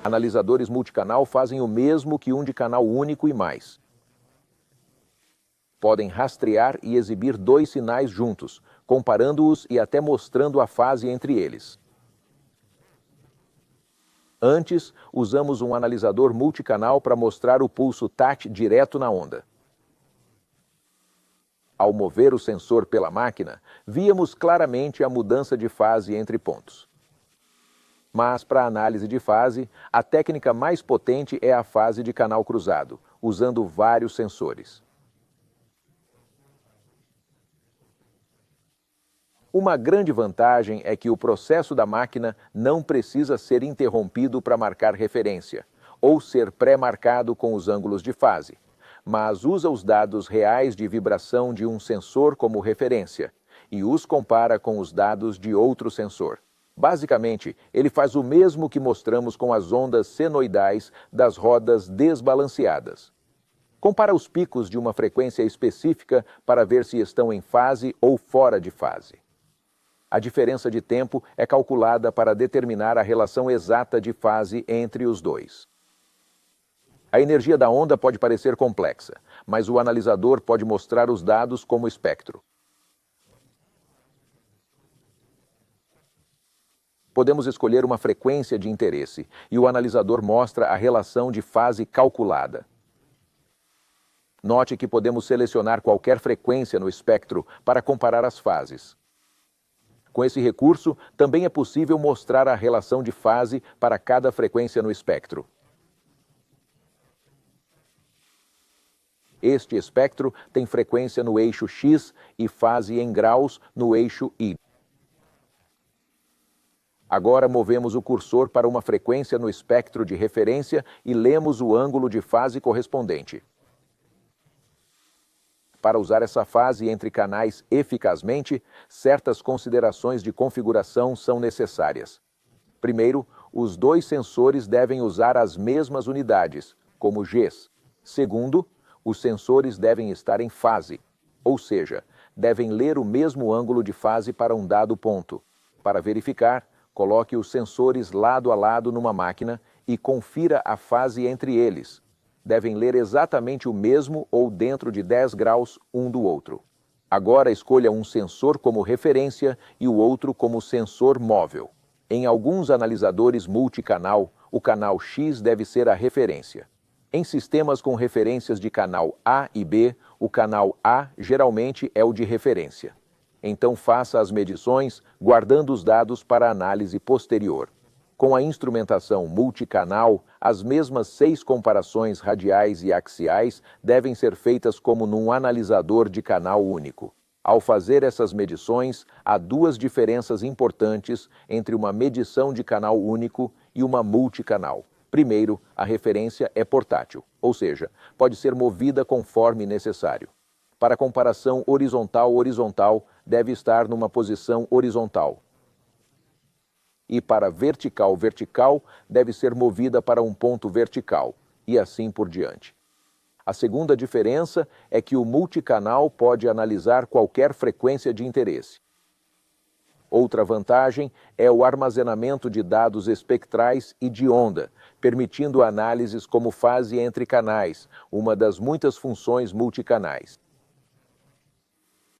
Analisadores multicanal fazem o mesmo que um de canal único e mais. Podem rastrear e exibir dois sinais juntos, comparando-os e até mostrando a fase entre eles. Antes, usamos um analisador multicanal para mostrar o pulso TAT direto na onda. Ao mover o sensor pela máquina, víamos claramente a mudança de fase entre pontos. Mas, para a análise de fase, a técnica mais potente é a fase de canal cruzado, usando vários sensores. Uma grande vantagem é que o processo da máquina não precisa ser interrompido para marcar referência, ou ser pré-marcado com os ângulos de fase, mas usa os dados reais de vibração de um sensor como referência e os compara com os dados de outro sensor. Basicamente, ele faz o mesmo que mostramos com as ondas senoidais das rodas desbalanceadas. Compara os picos de uma frequência específica para ver se estão em fase ou fora de fase. A diferença de tempo é calculada para determinar a relação exata de fase entre os dois. A energia da onda pode parecer complexa, mas o analisador pode mostrar os dados como espectro. Podemos escolher uma frequência de interesse e o analisador mostra a relação de fase calculada. Note que podemos selecionar qualquer frequência no espectro para comparar as fases. Com esse recurso, também é possível mostrar a relação de fase para cada frequência no espectro. Este espectro tem frequência no eixo X e fase em graus no eixo Y. Agora movemos o cursor para uma frequência no espectro de referência e lemos o ângulo de fase correspondente. Para usar essa fase entre canais eficazmente, certas considerações de configuração são necessárias. Primeiro, os dois sensores devem usar as mesmas unidades, como Gs. Segundo, os sensores devem estar em fase, ou seja, devem ler o mesmo ângulo de fase para um dado ponto. Para verificar, coloque os sensores lado a lado numa máquina e confira a fase entre eles. Devem ler exatamente o mesmo ou dentro de 10 graus um do outro. Agora escolha um sensor como referência e o outro como sensor móvel. Em alguns analisadores multicanal, o canal X deve ser a referência. Em sistemas com referências de canal A e B, o canal A geralmente é o de referência. Então faça as medições, guardando os dados para análise posterior. Com a instrumentação multicanal, as mesmas 6 comparações radiais e axiais devem ser feitas como num analisador de canal único. Ao fazer essas medições, há duas diferenças importantes entre uma medição de canal único e uma multicanal. Primeiro, a referência é portátil, ou seja, pode ser movida conforme necessário. Para comparação horizontal-horizontal, deve estar numa posição horizontal. E para vertical-vertical, deve ser movida para um ponto vertical, e assim por diante. A segunda diferença é que o multicanal pode analisar qualquer frequência de interesse. Outra vantagem é o armazenamento de dados espectrais e de onda, permitindo análises como fase entre canais, uma das muitas funções multicanais.